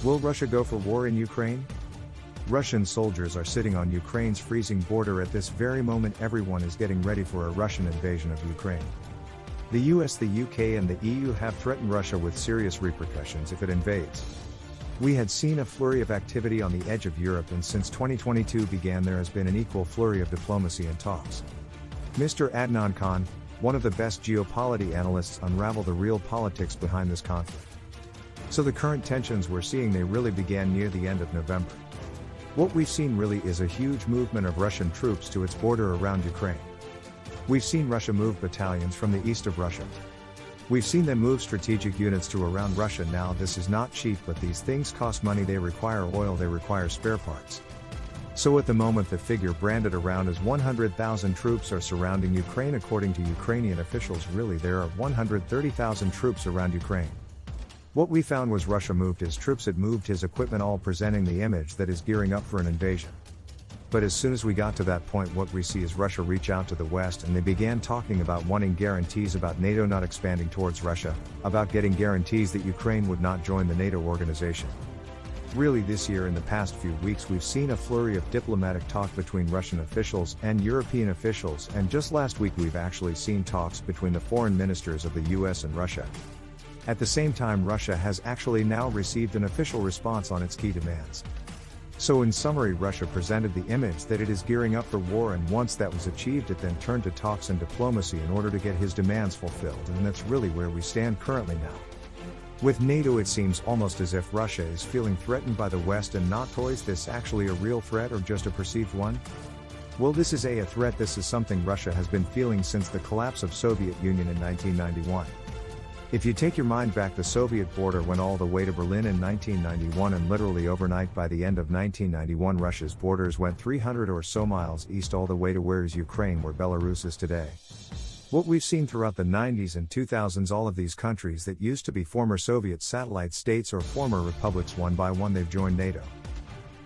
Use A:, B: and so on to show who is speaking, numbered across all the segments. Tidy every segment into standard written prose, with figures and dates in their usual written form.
A: Will Russia go for war in Ukraine? Russian soldiers are sitting on Ukraine's freezing border at this very moment. Everyone is getting ready for a Russian invasion of Ukraine. The US, the UK and the EU have threatened Russia with serious repercussions if it invades. We had seen a flurry of activity on the edge of Europe, and since 2022 began there has been an equal flurry of diplomacy and talks. Mr. Adnan Khan, one of the best geopolity analysts, unravel the real politics behind this conflict. So the current tensions we're seeing, they really began near the end of November. What we've seen really is a huge movement of Russian troops to its border around Ukraine. We've seen Russia move battalions from the east of Russia. We've seen them move strategic units to around Russia. Now this is not cheap, but these things cost money. They require oil, they require spare parts. So at the moment the figure branded around as 100,000 troops are surrounding Ukraine. According to Ukrainian officials, really there are 130,000 troops around Ukraine. What we found was Russia moved his troops, it moved his equipment, all presenting the image that is gearing up for an invasion. But as soon as we got to that point, what we see is Russia reach out to the West, and they began talking about wanting guarantees about NATO not expanding towards Russia, about getting guarantees that Ukraine would not join the NATO organization. Really this year, in the past few weeks, we've seen a flurry of diplomatic talk between Russian officials and European officials, and just last week we've actually seen talks between the foreign ministers of the US and Russia. At the same time, Russia has actually now received an official response on its key demands. So in summary, Russia presented the image that it is gearing up for war, and once that was achieved, it then turned to talks and diplomacy in order to get his demands fulfilled, and that's really where we stand currently now. With NATO, it seems almost as if Russia is feeling threatened by the West and not NATO. Is this actually a real threat or just a perceived one? Well, this is a threat. This is something Russia has been feeling since the collapse of Soviet Union in 1991. If you take your mind back, the Soviet border went all the way to Berlin in 1991, and literally overnight by the end of 1991 Russia's borders went 300 or so miles east all the way to where is Ukraine, where Belarus is today. What we've seen throughout the 90s and 2000s, all of these countries that used to be former Soviet satellite states or former republics, one by one they've joined NATO.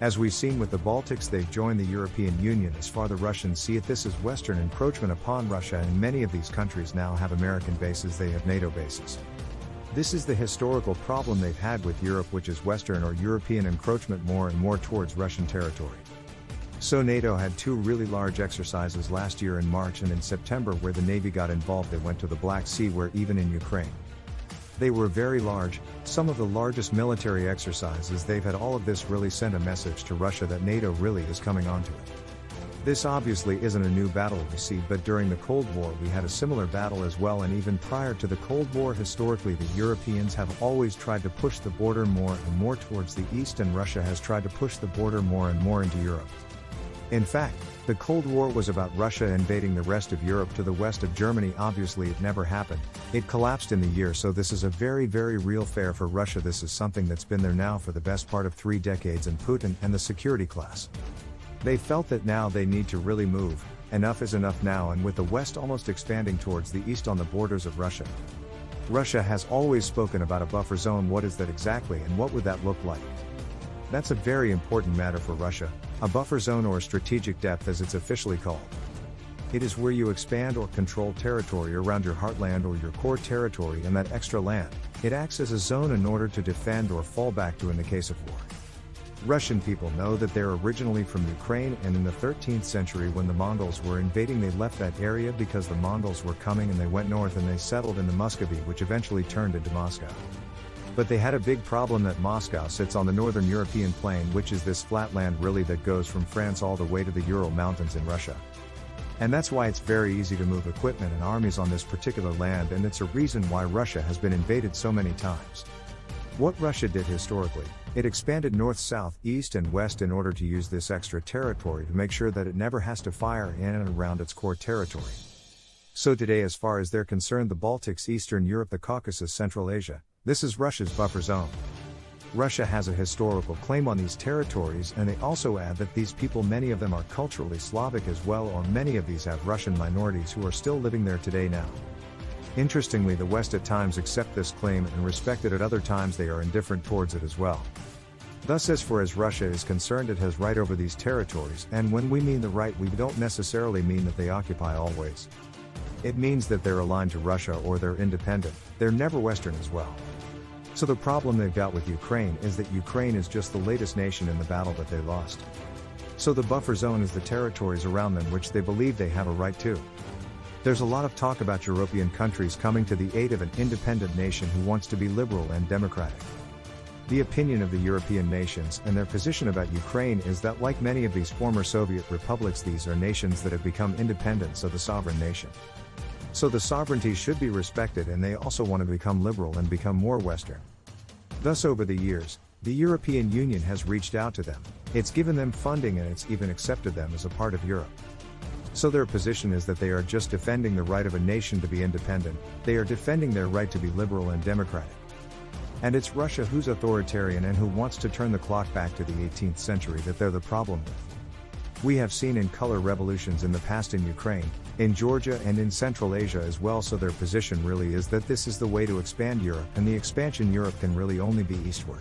A: As we've seen with the Baltics, they've joined the European Union. As far the Russians see it, this is Western encroachment upon Russia, and many of these countries now have American bases, they have NATO bases. This is the historical problem they've had with Europe, which is Western or European encroachment more and more towards Russian territory. So NATO had two really large exercises last year in March and in September where the Navy got involved. They went to the Black Sea, where even in Ukraine, they were very large, some of the largest military exercises they've had. All of this really sent a message to Russia that NATO really is coming onto it. This obviously isn't a new battle we see, but during the Cold War we had a similar battle as well, and even prior to the Cold War historically the Europeans have always tried to push the border more and more towards the east, and Russia has tried to push the border more and more into Europe. In fact, the Cold War was about Russia invading the rest of Europe to the west of Germany. Obviously it never happened, it collapsed in the year, so this is a very, very real fear for Russia. This is something that's been there now for the best part of 3 decades, and Putin and the security class, they felt that now they need to really move. Enough is enough now, and with the West almost expanding towards the east on the borders of Russia. Russia has always spoken about a buffer zone. What is that exactly, and what would that look like? That's a very important matter for Russia, a buffer zone, or strategic depth as it's officially called. It is where you expand or control territory around your heartland or your core territory, and that extra land, it acts as a zone in order to defend or fall back to in the case of war. Russian people know that they're originally from Ukraine, and in the 13th century when the Mongols were invading, they left that area because the Mongols were coming, and they went north and they settled in the Muscovy, which eventually turned into Moscow. But they had a big problem that Moscow sits on the northern European plain, which is this flat land really that goes from France all the way to the Ural Mountains in Russia. And that's why it's very easy to move equipment and armies on this particular land, and it's a reason why Russia has been invaded so many times. What Russia did historically, it expanded north, south, east and west in order to use this extra territory to make sure that it never has to fire in and around its core territory. So today, as far as they're concerned, the Baltics, Eastern Europe, the Caucasus, Central Asia, this is Russia's buffer zone. Russia has a historical claim on these territories, and they also add that these people, many of them are culturally Slavic as well, or many of these have Russian minorities who are still living there today now. Interestingly, the West at times accept this claim and respect it, at other times they are indifferent towards it as well. Thus, as far as Russia is concerned, it has right over these territories, and when we mean the right, we don't necessarily mean that they occupy always. It means that they're aligned to Russia or they're independent, they're never Western as well. So So the problem they've got with Ukraine is that Ukraine is just the latest nation in the battle that they lost. So the buffer zone is the territories around them which they believe they have a right to. There's a lot of talk about European countries coming to the aid of an independent nation who wants to be liberal and democratic. The opinion of the European nations and their position about Ukraine is that, like many of these former Soviet republics, these are nations that have become independent, so the sovereign nation. So the sovereignty should be respected, and they also want to become liberal and become more Western. Thus, over the years, the European Union has reached out to them, it's given them funding, and it's even accepted them as a part of Europe. So their position is that they are just defending the right of a nation to be independent, they are defending their right to be liberal and democratic. And it's Russia who's authoritarian and who wants to turn the clock back to the 18th century that they're the problem with. We have seen in color revolutions in the past in Ukraine, in Georgia, and in Central Asia as well, so their position really is that this is the way to expand Europe, and the expansion Europe can really only be eastward.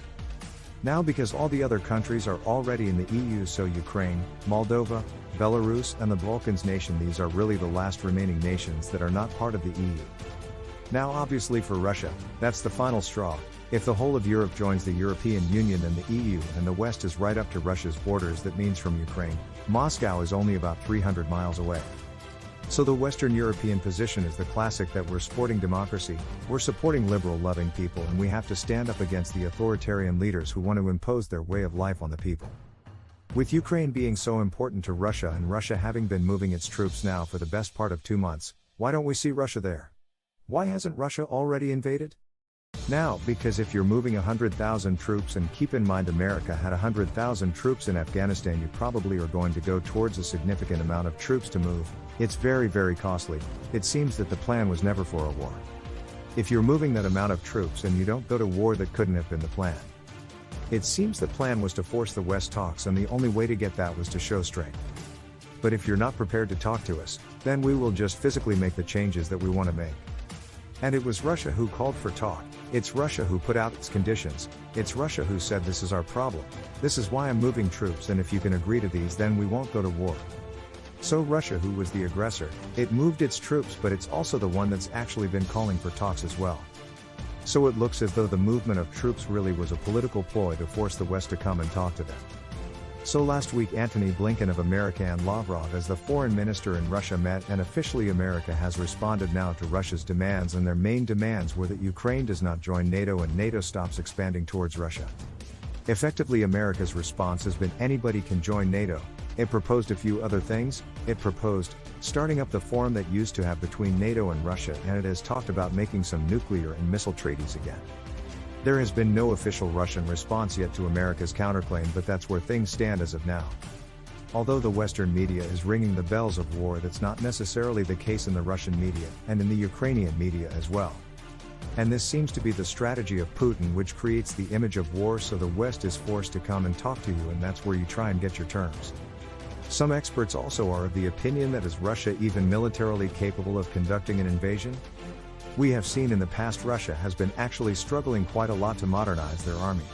A: Now, because all the other countries are already in the EU, so Ukraine, Moldova, Belarus, and the Balkans nation, these are really the last remaining nations that are not part of the EU. Now, obviously for Russia, that's the final straw. If the whole of Europe joins the European Union and the EU, and the West is right up to Russia's borders, that means from Ukraine, Moscow is only about 300 miles away. So the Western European position is the classic that we're supporting democracy, we're supporting liberal, loving people, and we have to stand up against the authoritarian leaders who want to impose their way of life on the people. With Ukraine being so important to Russia, and Russia having been moving its troops now for the best part of 2 months, why don't we see Russia there? Why hasn't Russia already invaded? Now, because if you're moving 100,000 troops, and keep in mind America had 100,000 troops in Afghanistan, you probably are going to go towards a significant amount of troops to move. It's very, very costly. It seems that the plan was never for a war. If you're moving that amount of troops and you don't go to war, that couldn't have been the plan. It seems the plan was to force the West talks, and the only way to get that was to show strength. But if you're not prepared to talk to us, then we will just physically make the changes that we want to make. And it was Russia who called for talk, it's Russia who put out its conditions, it's Russia who said this is our problem, this is why I'm moving troops, and if you can agree to these then we won't go to war. So Russia, who was the aggressor, it moved its troops, but it's also the one that's actually been calling for talks as well. So it looks as though the movement of troops really was a political ploy to force the West to come and talk to them. So last week Antony Blinken of America and Lavrov as the foreign minister in Russia met, and officially America has responded now to Russia's demands, and their main demands were that Ukraine does not join NATO and NATO stops expanding towards Russia. Effectively, America's response has been anybody can join NATO. It proposed a few other things. It proposed starting up the forum that used to have between NATO and Russia, and it has talked about making some nuclear and missile treaties again. There has been no official Russian response yet to America's counterclaim, but that's where things stand as of now. Although the Western media is ringing the bells of war, that's not necessarily the case in the Russian media, and in the Ukrainian media as well. And this seems to be the strategy of Putin, which creates the image of war, so the West is forced to come and talk to you, and that's where you try and get your terms. Some experts also are of the opinion that is Russia even militarily capable of conducting an invasion? We have seen in the past Russia has been actually struggling quite a lot to modernize their army.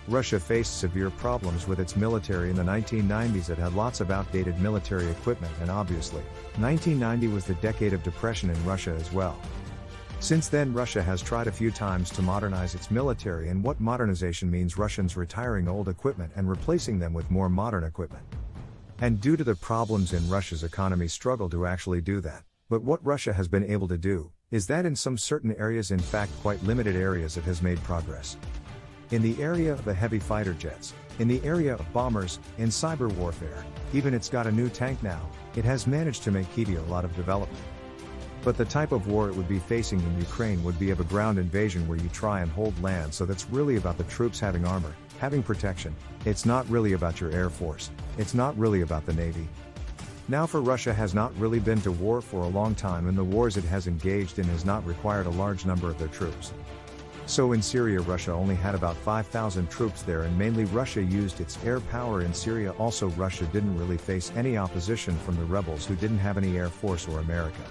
A: Russia faced severe problems with its military in the 1990s. It had lots of outdated military equipment, and obviously, 1990 was the decade of depression in Russia as well. Since then, Russia has tried a few times to modernize its military, and what modernization means: Russians retiring old equipment and replacing them with more modern equipment. And due to the problems in Russia's economy, struggle to actually do that. But what Russia has been able to do is that in some certain areas, in fact quite limited areas, it has made progress. In the area of the heavy fighter jets, in the area of bombers, in cyber warfare, even it's got a new tank now, it has managed to make a lot of development. But the type of war it would be facing in Ukraine would be of a ground invasion where you try and hold land, so that's really about the troops having armor, having protection. It's not really about your air force, it's not really about the navy. Now, for Russia has not really been to war for a long time, and the wars it has engaged in has not required a large number of their troops. So in Syria, Russia only had about 5,000 troops there, and mainly Russia used its air power in Syria. Also, Russia didn't really face any opposition from the rebels, who didn't have any air force or America.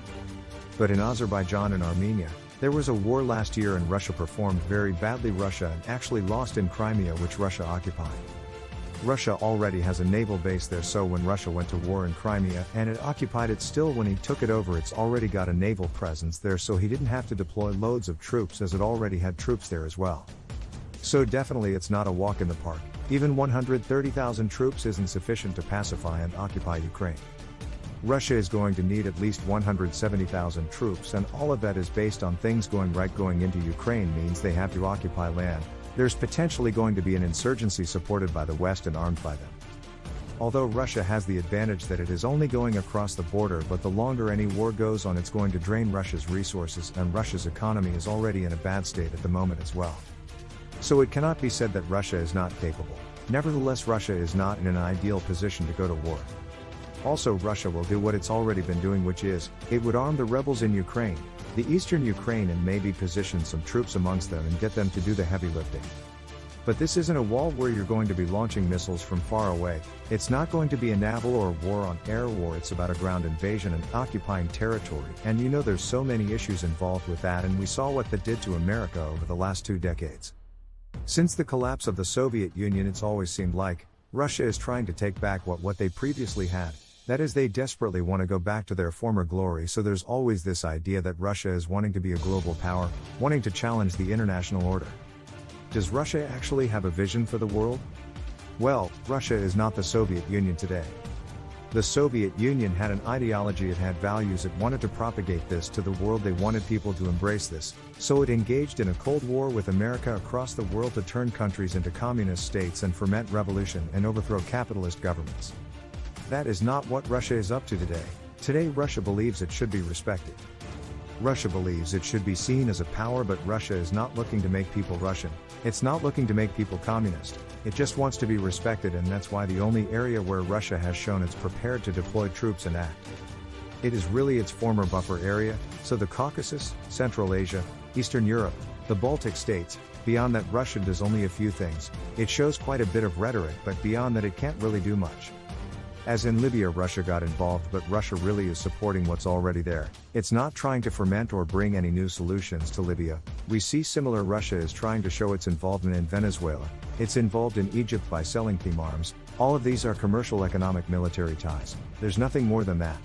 A: But in Azerbaijan and Armenia, there was a war last year, and Russia performed very badly. Russia actually lost in Crimea, which Russia occupied. Russia already has a naval base there, so when Russia went to war in Crimea and it occupied it, still when he took it over, it's already got a naval presence there, so he didn't have to deploy loads of troops as it already had troops there as well. So definitely it's not a walk in the park. Even 130,000 troops isn't sufficient to pacify and occupy Ukraine. Russia is going to need at least 170,000 troops, and all of that is based on things going right. Going into Ukraine means they have to occupy land. There's potentially going to be an insurgency supported by the West and armed by them. Although Russia has the advantage that it is only going across the border, but the longer any war goes on, it's going to drain Russia's resources, and Russia's economy is already in a bad state at the moment as well. So it cannot be said that Russia is not capable. Nevertheless, Russia is not in an ideal position to go to war. Also, Russia will do what it's already been doing, which is, it would arm the rebels in Ukraine, the eastern Ukraine, and maybe position some troops amongst them and get them to do the heavy lifting. But this isn't a war where you're going to be launching missiles from far away. It's not going to be a naval or a war on air war. It's about a ground invasion and occupying territory, and you know there's so many issues involved with that, and we saw what that did to America over the last 2 decades. Since the collapse of the Soviet Union, it's always seemed like Russia is trying to take back what they previously had. That is, they desperately want to go back to their former glory, so there's always this idea that Russia is wanting to be a global power, wanting to challenge the international order. Does Russia actually have a vision for the world? Well, Russia is not the Soviet Union today. The Soviet Union had an ideology, it had values, it wanted to propagate this to the world, they wanted people to embrace this, so it engaged in a Cold War with America across the world to turn countries into communist states and foment revolution and overthrow capitalist governments. That is not what Russia is up to today. Today Russia believes it should be respected. Russia believes it should be seen as a power, but Russia is not looking to make people Russian. It's not looking to make people communist. It just wants to be respected, and that's why the only area where Russia has shown it's prepared to deploy troops and act. It is really its former buffer area, so the Caucasus, Central Asia, Eastern Europe, the Baltic states. Beyond that, Russia does only a few things. It shows quite a bit of rhetoric, but beyond that it can't really do much. As in Libya, Russia got involved, but Russia really is supporting what's already there. It's not trying to ferment or bring any new solutions to Libya. We see similar. Russia is trying to show its involvement in Venezuela. It's involved in Egypt by selling them arms. All of these are commercial, economic, military ties. There's nothing more than that.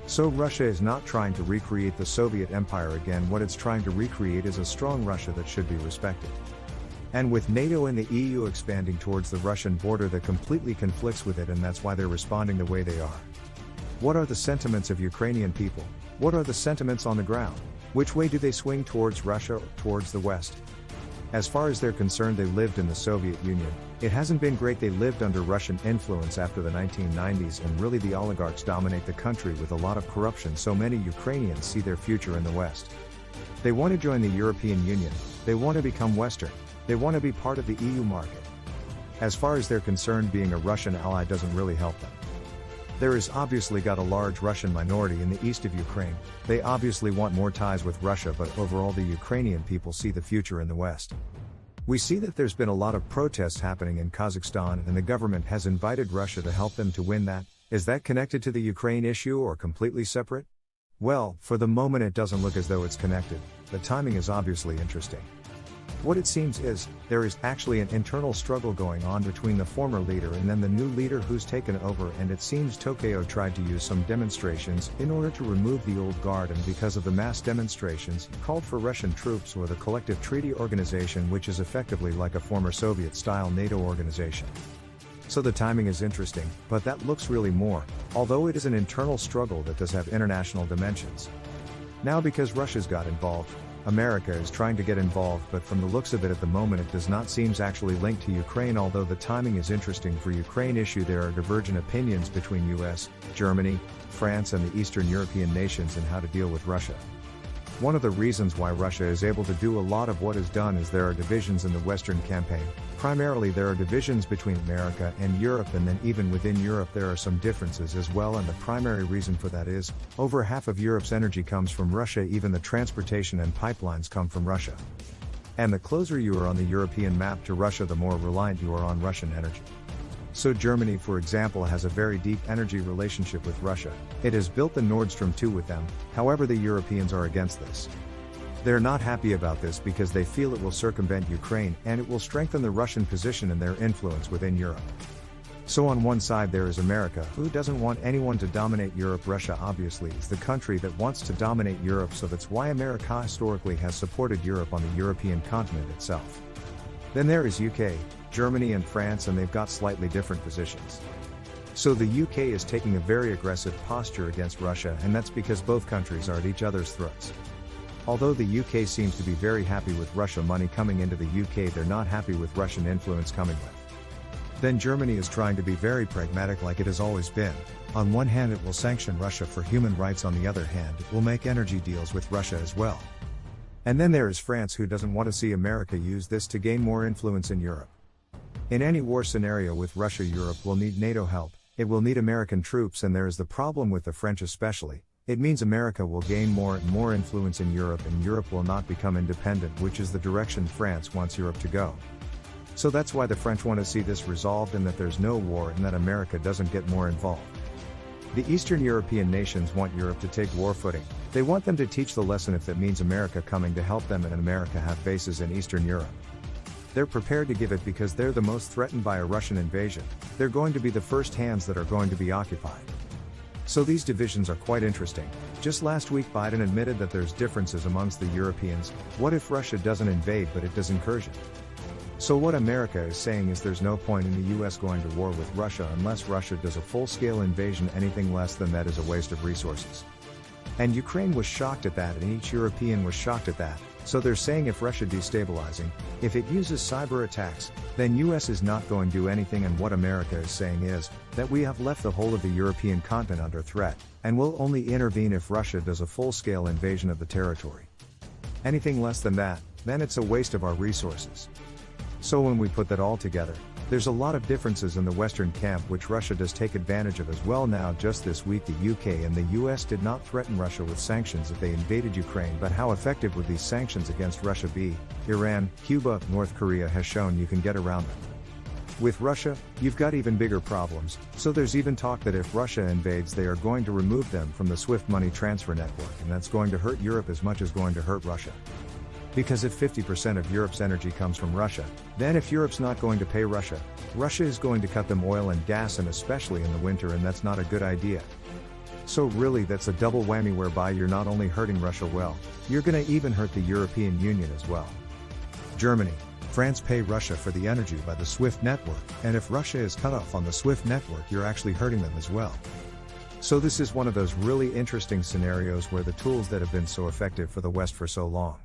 A: So Russia is not trying to recreate the Soviet Empire again. What it's trying to recreate is a strong Russia that should be respected. And with NATO and the EU expanding towards the Russian border, that completely conflicts with it, and that's why they're responding the way they are. What are the sentiments of Ukrainian people? What are the sentiments on the ground? Which way do they swing, towards Russia or towards the West? As far as they're concerned, they lived in the Soviet Union. It hasn't been great. They lived under Russian influence after the 1990s, and really the oligarchs dominate the country with a lot of corruption, so many Ukrainians see their future in the West. They want to join the European Union. They want to become Western. They want to be part of the EU market. As far as they're concerned, being a Russian ally doesn't really help them. There is obviously got a large Russian minority in the east of Ukraine. They obviously want more ties with Russia, but overall the Ukrainian people see the future in the West. We see that there's been a lot of protests happening in Kazakhstan, and the government has invited Russia to help them to win that. Is that connected to the Ukraine issue or completely separate? Well, for the moment it doesn't look as though it's connected. The timing is obviously interesting. What it seems is, there is actually an internal struggle going on between the former leader and then the new leader who's taken over, and it seems Tokyo tried to use some demonstrations in order to remove the old guard, and because of the mass demonstrations, called for Russian troops or the Collective Treaty Organization, which is effectively like a former Soviet-style NATO organization. So the timing is interesting, but that looks really more, although it is an internal struggle that does have international dimensions. Now, because Russia's got involved, America is trying to get involved, but from the looks of it at the moment it does not seem actually linked to Ukraine. Although the timing is interesting for Ukraine issue, there are divergent opinions between US, Germany, France and the Eastern European nations in how to deal with Russia. One of the reasons why Russia is able to do a lot of what is done is there are divisions in the Western campaign. Primarily there are divisions between America and Europe, and then even within Europe there are some differences as well, and the primary reason for that is, over half of Europe's energy comes from Russia. Even the transportation and pipelines come from Russia. And the closer you are on the European map to Russia, the more reliant you are on Russian energy. So Germany, for example, has a very deep energy relationship with Russia. It has built the Nord Stream 2 with them. However, the Europeans are against this. They're not happy about this because they feel it will circumvent Ukraine and it will strengthen the Russian position and their influence within Europe. So on one side there is America, who doesn't want anyone to dominate Europe. Russia obviously is the country that wants to dominate Europe, so that's why America historically has supported Europe on the European continent itself. Then there is UK, Germany and France, and they've got slightly different positions. So the UK is taking a very aggressive posture against Russia, and that's because both countries are at each other's throats. Although the UK seems to be very happy with Russia money coming into the UK, they're not happy with Russian influence coming with. Then Germany is trying to be very pragmatic like it has always been. On one hand it will sanction Russia for human rights, on the other hand it will make energy deals with Russia as well. And then there is France, who doesn't want to see America use this to gain more influence in Europe. In any war scenario with Russia, Europe will need NATO help, it will need American troops, and there is the problem with the French especially. It means America will gain more and more influence in Europe, and Europe will not become independent, which is the direction France wants Europe to go. So that's why the French want to see this resolved, and that there's no war, and that America doesn't get more involved. The Eastern European nations want Europe to take war footing. They want them to teach the lesson if that means America coming to help them, and America have bases in Eastern Europe. They're prepared to give it because they're the most threatened by a Russian invasion. They're going to be the first hands that are going to be occupied. So these divisions are quite interesting. Just last week Biden admitted that there's differences amongst the Europeans. What if Russia doesn't invade but it does incursion? So what America is saying is there's no point in the US going to war with Russia unless Russia does a full-scale invasion. Anything less than that is a waste of resources. And Ukraine was shocked at that, and each European was shocked at that. So they're saying if Russia destabilizing, if it uses cyber attacks, then US is not going to do anything. And what America is saying is that we have left the whole of the European continent under threat, and will only intervene if Russia does a full-scale invasion of the territory. Anything less than that, then it's a waste of our resources. So when we put that all together, there's a lot of differences in the Western camp which Russia does take advantage of as well. Now just this week the UK and the US did not threaten Russia with sanctions if they invaded Ukraine, but how effective would these sanctions against Russia be? Iran, Cuba, North Korea has shown you can get around them. With Russia, you've got even bigger problems, so there's even talk that if Russia invades they are going to remove them from the SWIFT money transfer network, and that's going to hurt Europe as much as going to hurt Russia. Because if 50% of Europe's energy comes from Russia, then if Europe's not going to pay Russia, Russia is going to cut them oil and gas, and especially in the winter, and that's not a good idea. So really that's a double whammy whereby you're not only hurting Russia well, you're gonna even hurt the European Union as well. Germany, France pay Russia for the energy by the SWIFT network, and if Russia is cut off on the SWIFT network you're actually hurting them as well. So this is one of those really interesting scenarios where the tools that have been so effective for the West for so long.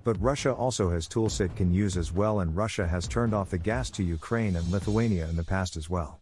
A: But Russia also has tools it can use as well, and Russia has turned off the gas to Ukraine and Lithuania in the past as well.